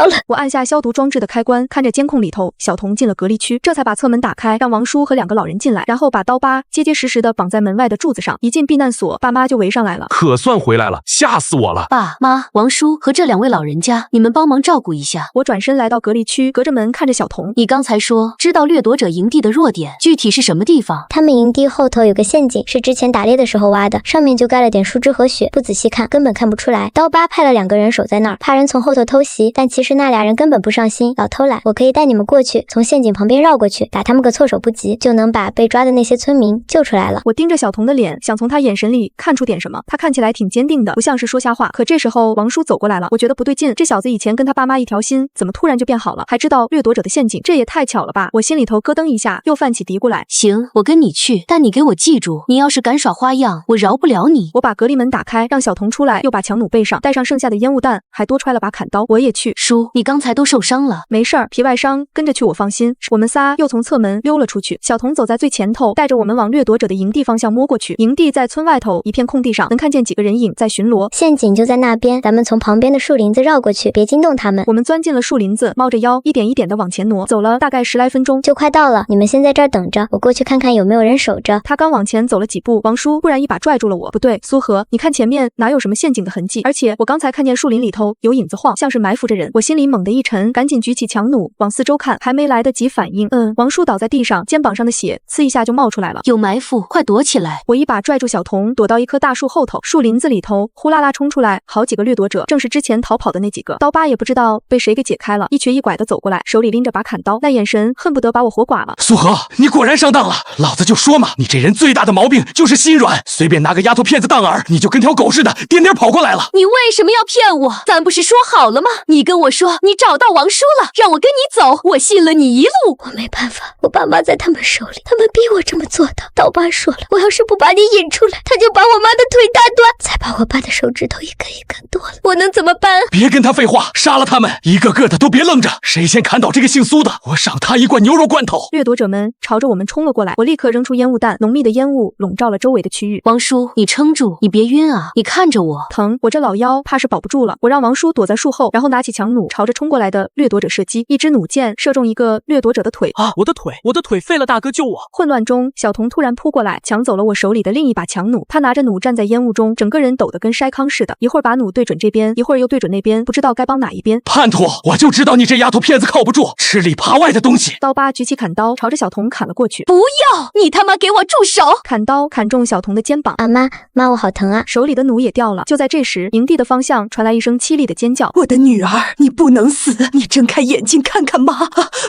了。我按下消毒装置的开关，看着监控里头小童进了隔离区，这才把侧门打开，让王叔和2个老人进来，然后把刀疤结结实实的绑在门外的柱子上。一进避难所，爸妈就围上来了。可算回来了，吓死我了！爸妈，王叔和这2位老人家，你们帮忙照顾一下。我转身来到隔离区，隔着门看着小童。你刚才说知道掠夺者营地的弱点，具体是什么地方？他们营地后头有个陷阱，是之前打猎的时候挖的，上面就盖了点树枝和雪，不仔细看根本看不出来。刀疤派了2个人守在那儿，怕人从后头偷袭，但其实那俩人根本不上心，老偷懒。我可以带你们过去，从陷阱旁边绕过去，打他们个措手不及，就能把被抓的那些村民救出来了。我盯着小童的脸，想从他眼神里看出点什么。他看起来挺坚定的，不像是说瞎话。可这时候王叔走过来了，我觉得不对劲，这小子以前跟他爸妈一条心，怎么突然就变好了，还知道掠夺者的陷阱，这也太巧了吧。我心里头咯噔一下，又泛起嘀咕来。行，我跟你去，但你给我记住，你要是敢耍花样，我饶不了你。我把隔离门打开，让小童出来，又把强弩备上，带上剩下的烟雾弹，还多揣了把砍刀。我也去。叔，你刚才都受伤了？没事儿，皮外伤，跟着去我放心。我们仨又从侧门溜了出去。出去。小童走在最前头，带着我们往掠夺者的营地方向摸过去。营地在村外头一片空地上，能看见几个人影在巡逻。陷阱就在那边，咱们从旁边的树林子绕过去，别惊动他们。我们钻进了树林子，猫着腰，一点一点的往前挪，走了大概10来分钟，就快到了。你们先在这儿等着，我过去看看有没有人守着。他刚往前走了几步，王叔忽然一把拽住了我。不对，苏荷，你看前面哪有什么陷阱的痕迹？而且我刚才看见树林里头有影子晃，像是埋伏着人。我心里猛地一沉，赶紧举起强弩往四周看，还没来得及反应，王叔倒在地上，肩膀上的血呲一下就冒出来了。有埋伏，快躲起来！我一把拽住小童，躲到一棵大树后头。树林子里头呼啦啦冲出来好几个掠夺者，正是之前逃跑的那几个。刀疤也不知道被谁给解开了，一瘸一拐的走过来，手里拎着把砍刀，那眼神恨不得把我活剐了。苏荷，你果然上当了！老子就说嘛，你这人最大的毛病就是心软，随便拿个丫头片子当饵，你就跟条狗似的颠颠跑过来了。你为什么要骗我？咱不是说好了吗？你跟我说你找到王叔了，让我跟你走，我信了你一路。我没办法，我爸妈在他们手里，他们逼我这么做的。刀疤说了，我要是不把你引出来，他就把我妈的腿打断，再把我爸的手指头一根一根剁了。我能怎么办？别跟他废话，杀了他们，一个个的都别愣着，谁先砍倒这个姓苏的，我赏他一罐牛肉罐头。掠夺者们朝着我们冲了过来，我立刻扔出烟雾弹，浓密的烟雾笼罩了周围的区域。王叔，你撑住，你别晕啊，你看着我。疼，我这老腰怕是保不住了。我让王叔躲在树后，然后拿起强弩朝着冲过来的掠夺者射击，一支弩箭射中一个掠夺者的腿。啊，我的腿废了，大哥救我！混乱中，小童突然扑过来，抢走了我手里的另一把强弩。他拿着弩站在烟雾中，整个人抖得跟筛糠似的，一会儿把弩对准这边，一会儿又对准那边，不知道该帮哪一边。叛徒，我就知道你这丫头片子靠不住，吃里扒外的东西。刀疤举起砍刀，朝着小童砍了过去。不要！你他妈给我住手！砍刀砍中小童的肩膀。啊妈，我好疼啊！手里的弩也掉了。就在这时，营地的方向传来一声凄厉的尖叫。我的女儿，你不能死！你睁开眼睛看看妈，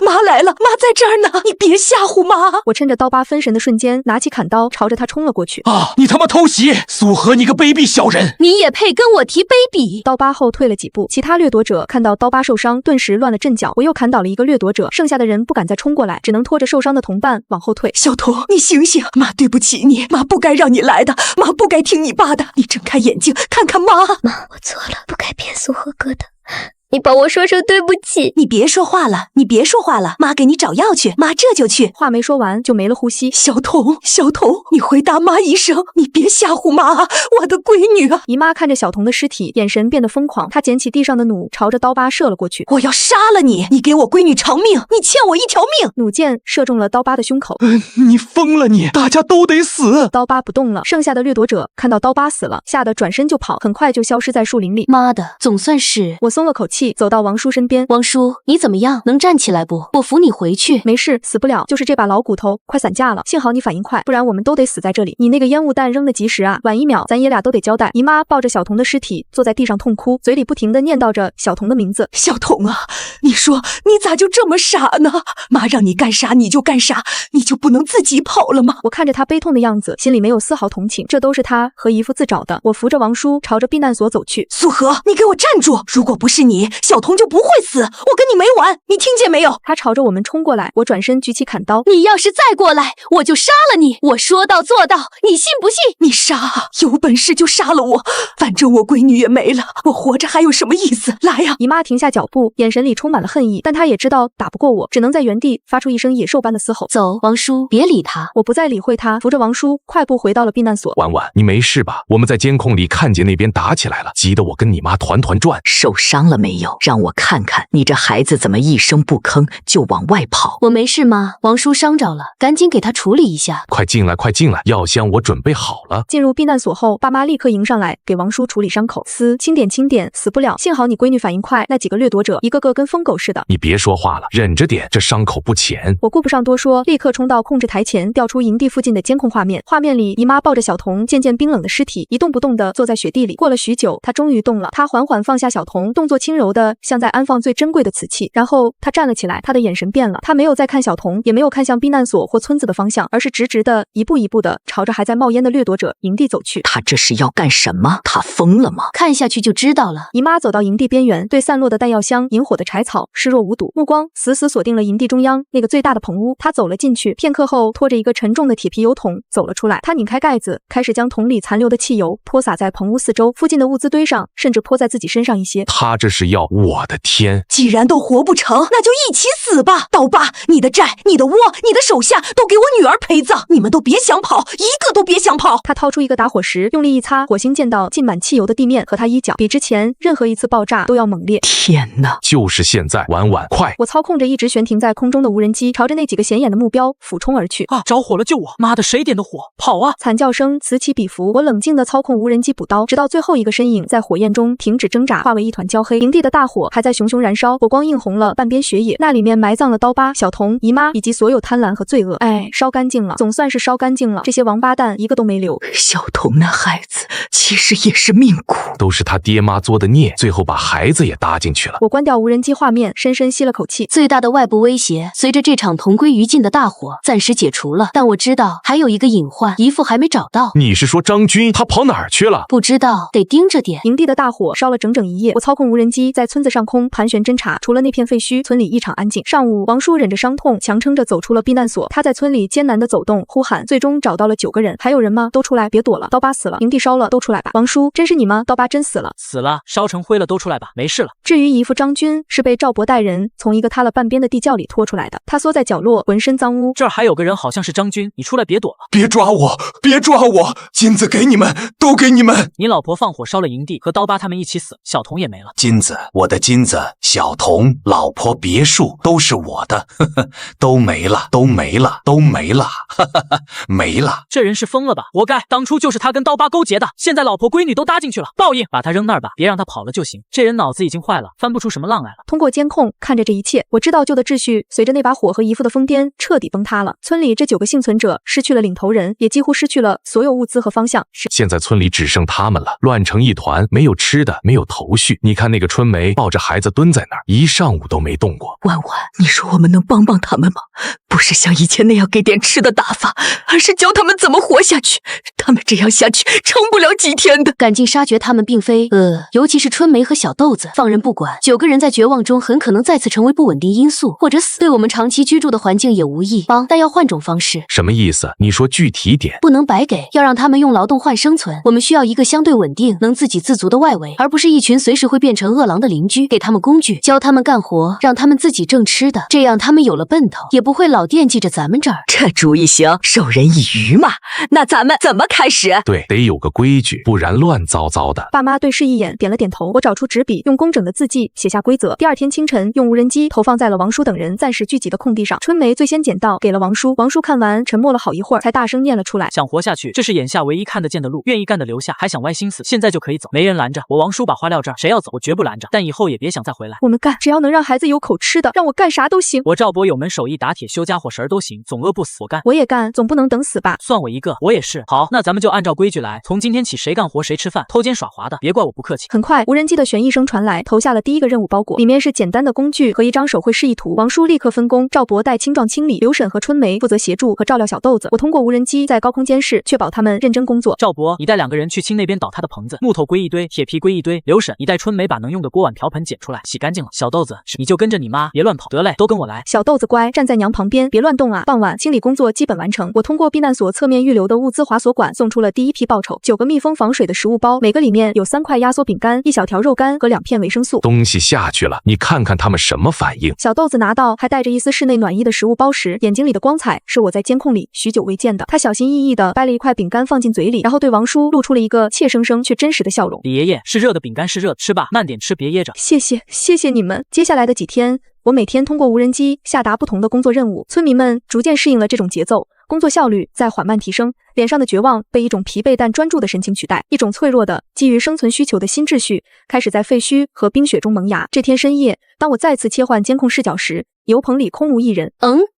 妈来了，妈在这儿呢！你别吓唬妈！我趁着刀疤分神的瞬间，拿起砍刀朝着他冲了过去。啊！你他妈偷袭！苏荷，你个卑鄙小人！你也配跟我提卑鄙？刀疤后退了几步，其他掠夺者看到刀疤受伤，顿时乱了阵脚。我又砍倒了一个掠夺者，剩下的人不敢再冲过来，只能拖着受伤的同伴往后退。小童，你醒醒！妈对不起你，妈不该让你来的，妈不该听你爸的。你睁开眼睛看看妈。妈，我错了，不该骗苏荷哥的。你帮我说声对不起。你别说话了，你别说话了，妈给你找药去，妈这就去。话没说完就没了呼吸。小童，你回答妈一声，你别吓唬妈，我的闺女啊！姨妈看着小童的尸体，眼神变得疯狂，她捡起地上的弩，朝着刀疤射了过去。我要杀了你！你给我闺女偿命，你欠我一条命！弩箭射中了刀疤的胸口。你疯了你！大家都得死！刀疤不动了，剩下的掠夺者看到刀疤死了，吓得转身就跑，很快就消失在树林里。妈的，总算是……我松了口气，走到王叔身边。王叔，你怎么样？能站起来不？我扶你回去。没事，死不了，就是这把老骨头快散架了。幸好你反应快，不然我们都得死在这里。你那个烟雾弹扔得及时啊，晚1秒咱爷俩都得交代。姨妈抱着小童的尸体坐在地上痛哭，嘴里不停地念叨着小童的名字。小童啊，你说你咋就这么傻呢？妈让你干啥你就干啥，你就不能自己跑了吗？我看着他悲痛的样子，心里没有丝毫同情，这都是他和姨父自找的。我扶着王叔朝着避难所走去。苏荷，你给我站住！如果不是你，小童就不会死，我跟你没完，你听见没有？他朝着我们冲过来，我转身举起砍刀。你要是再过来，我就杀了你！我说到做到，你信不信？你杀，有本事就杀了我，反正我闺女也没了，我活着还有什么意思？来呀！姨妈停下脚步，眼神里充满了恨意，但她也知道打不过我，只能在原地发出一声野兽般的嘶吼。走，王叔，别理他。我不再理会他，扶着王叔快步回到了避难所。婉婉，你没事吧？我们在监控里看见那边打起来了，急得我跟你妈团团转。受伤了没有？让我看看你这孩子怎么一声不吭就往外跑。我没事妈，王叔伤着了，赶紧给他处理一下。快进来，快进来，药箱我准备好了。进入避难所后，爸妈立刻迎上来给王叔处理伤口，轻点，死不了。幸好你闺女反应快，那几个掠夺者一个个跟疯狗似的。你别说话了，忍着点，这伤口不浅。我顾不上多说，立刻冲到控制台前，调出营地附近的监控画面。画面里，姨妈抱着小童渐渐冰冷的尸体，一动不动地坐在雪地里。过了许久，她终于动了。她缓缓放下小童，动作轻柔的像在安放最珍贵的瓷器。然后她站了起来，她的眼神变了，她没有再看小童，也没有看向避难所或村子的方向，而是直直的一步一步的朝着还在冒烟的掠夺者营地走去。他这是要干什么？他疯了吗？看下去就知道了。姨妈走到营地边缘，对散落的弹药箱、引火的柴草视若无睹，目光死死锁定了营地中央那个最大的棚屋。她走了进去，片刻后拖着一个沉重的铁皮油桶走了出来。她拧开盖子，开始将桶里残留的汽油泼洒在棚屋四周、附近的物资堆上，甚至泼在自己身上一些。他这是要掉！我的天！既然都活不成，那就一起死吧！刀疤，你的债、你的窝、你的手下都给我女儿陪葬！你们都别想跑，一个都别想跑！他掏出一个打火石，用力一擦，火星溅到浸满汽油的地面，和他一脚，比之前任何一次爆炸都要猛烈。天哪！就是现在，婉婉，快！我操控着一直悬停在空中的无人机，朝着那几个显眼的目标俯冲而去。啊！着火了，救我！妈的，谁点的火？跑啊！惨叫声此起彼伏，我冷静地操控无人机补刀，直到最后一个身影在火焰中停止挣扎，化为一团焦黑。营地的大火还在熊熊燃烧，火光映红了半边雪野，那里面埋葬了刀疤、小童、姨妈以及所有贪婪和罪恶。哎，烧干净了，总算是烧干净了。这些王八蛋一个都没留。小童那孩子其实也是命苦，都是他爹妈作的孽，最后把孩子也搭进去了。我关掉无人机画面，深深吸了口气。最大的外部威胁随着这场同归于尽的大火暂时解除了，但我知道还有一个隐患，姨父还没找到。你是说张军他跑哪儿去了？不知道，得盯着点。营地的大火烧了整整一夜，我操控无人机在村子上空盘旋侦查，除了那片废墟，村里异常安静。上午，王叔忍着伤痛，强撑着走出了避难所。他在村里艰难地走动，呼喊，最终找到了9个人。还有人吗？都出来，别躲了！刀疤死了，营地烧了，都出来吧！王叔，真是你吗？刀疤真死了，死了，烧成灰了，都出来吧，没事了。至于姨父张军，是被赵博带人从一个塌了半边的地窖里拖出来的，他缩在角落，浑身脏污。这儿还有个人，好像是张军，你出来别躲了。别抓我，别抓我！金子给你们，都给你们！你老婆放火烧了营地，和刀疤他们一起死，小童也没了。金子，我的金子，小童、老婆、别墅都是我的，呵呵，都没了，都没了，都没了，哈哈哈，没了。这人是疯了吧？活该，当初就是他跟刀疤勾结的，现在老婆闺女都搭进去了，报应，把他扔那儿吧，别让他跑了就行。这人脑子已经坏了，翻不出什么浪来了。通过监控看着这一切，我知道旧的秩序随着那把火和姨父的疯癫彻底崩塌了。村里这9个幸存者失去了领头人，也几乎失去了所有物资和方向。现在村里只剩他们了，乱成一团，没有吃的，没有头绪。你看那个春梅抱着孩子蹲在那儿，一上午都没动过。婉婉，你说我们能帮帮他们吗？不是像以前那样给点吃的打发，而是教他们怎么活下去。他们这样下去撑不了几天的。赶尽杀绝他们并非尤其是春梅和小豆子，放任不管，9个人在绝望中很可能再次成为不稳定因素，或者死，对我们长期居住的环境也无益。帮，但要换种方式。什么意思？你说具体点。不能白给，要让他们用劳动换生存。我们需要一个相对稳定、能自给自足的外围，而不是一群随时会变成饿狼的邻居。给他们工具，教他们干活，让他们自己挣吃的，这样他们有了奔头，也不会老惦记着咱们这儿。这主意行，授人以渔嘛。那咱们怎么开始？对，得有个规矩，不然乱糟糟的。爸妈对视一眼，点了点头。我找出纸笔，用工整的字迹写下规则。第二天清晨，用无人机投放在了王叔等人暂时聚集的空地上。春梅最先捡到，给了王叔。王叔看完，沉默了好一会儿，才大声念了出来：想活下去，这是眼下唯一看得见的路。愿意干的留下，还想歪心思，现在就可以走，没人拦着。我王叔把花撂这儿，谁要走，我绝不拦着。但以后也别想再回来。我们干，只要能让孩子有口吃的，让我干啥都行。我赵博有门手艺，打铁修家伙绳都行，总饿不死。我干，我也干，总不能等死吧？算我一个，我也是。好，那咱们就按照规矩来，从今天起谁干活谁吃饭，偷奸耍滑的别怪我不客气。很快，无人机的旋翼声传来，投下了第一个任务包裹，里面是简单的工具和一张手绘示意图。王叔立刻分工，赵博带青壮清理，刘婶和春梅负责协助和照料小豆子。我通过无人机在高空监视，确保他们认真工作。赵博，你带2个人去清那边倒塌的棚子，木头归一堆，铁皮归一堆。刘婶，你带春梅把能用的锅碗瓢盆捡出来，洗干净了。小豆子，你就跟着你妈，别乱跑。得嘞，都跟我来。小豆子乖，站在娘旁边，别乱动啊。傍晚，清理工作基本完成。我通过避难所侧面预留的物资滑索管送出了第一批报酬，9个密封防水的食物包，每个里面有3块压缩饼干、1小条肉干和2片维生素。东西下去了，你看看他们什么反应。小豆子拿到还带着一丝室内暖意的食物包时，眼睛里的光彩是我在监控里许久未见的。他小心翼翼地掰了一块饼干放进嘴里，然后对王叔露出了一个怯生生却真实的笑容。李爷爷，是热的饼干是热的，吃吧，慢点吃，别噎着。谢谢你们。接下来的几天，我每天通过无人机下达不同的工作任务，村民们逐渐适应了这种节奏，工作效率在缓慢提升，脸上的绝望被一种疲惫但专注的神情取代，一种脆弱的基于生存需求的新秩序开始在废墟和冰雪中萌芽。这天深夜，当我再次切换监控视角时，牛棚里空无一人。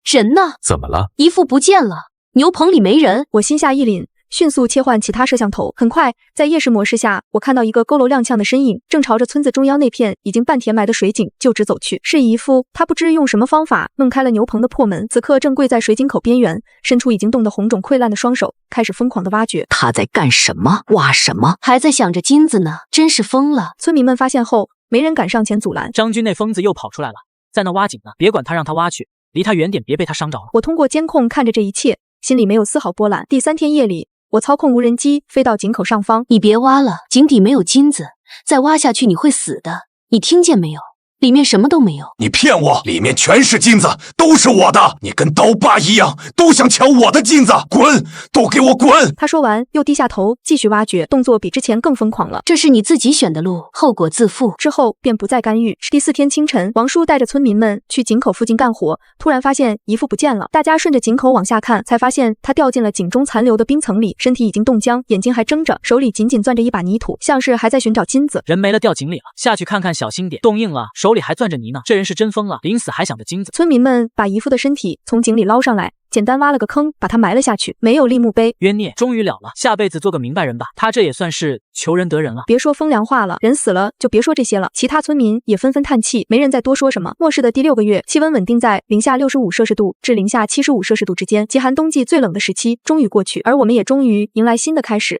人呢？怎么了？姨父不见了，牛棚里没人。我心下一凛，迅速切换其他摄像头。很快，在夜视模式下，我看到一个佝偻踉跄的身影，正朝着村子中央那片已经半填埋的水井就直走去。是姨父，他不知用什么方法弄开了牛棚的破门，此刻正跪在水井口边缘，伸出已经冻得红肿溃烂的双手，开始疯狂的挖掘。他在干什么？挖什么？还在想着金子呢，真是疯了。村民们发现后，没人敢上前阻拦。张军那疯子又跑出来了，在那挖井呢，别管他，让他挖去，离他远点，别被他伤着了。我通过监控看着这一切，心里没有丝毫波澜。第3天夜里，我操控无人机飞到井口上方。你别挖了，井底没有金子，再挖下去你会死的。你听见没有？里面什么都没有。你骗我，里面全是金子，都是我的。你跟刀疤一样，都想抢我的金子，滚，都给我滚！他说完，又低下头继续挖掘，动作比之前更疯狂了。这是你自己选的路，后果自负。之后便不再干预。第4天清晨，王叔带着村民们去井口附近干活，突然发现姨父不见了。大家顺着井口往下看，才发现他掉进了井中残留的冰层里，身体已经冻僵，眼睛还睁着，手里紧紧攥着一把泥土，像是还在寻找金子。人没了，掉井里了，下去看看，小心点，冻硬了，手里还攥着泥呢。这人是真疯了，临死还想着金子。村民们把姨父的身体从井里捞上来，简单挖了个坑，把他埋了下去，没有立墓碑。冤孽终于了了，下辈子做个明白人吧。他这也算是求人得人了。别说风凉话了，人死了就别说这些了。其他村民也纷纷叹气，没人再多说什么。末世的第6个月，气温稳定在-65摄氏度至-75摄氏度之间，极寒冬季最冷的时期终于过去，而我们也终于迎来新的开始。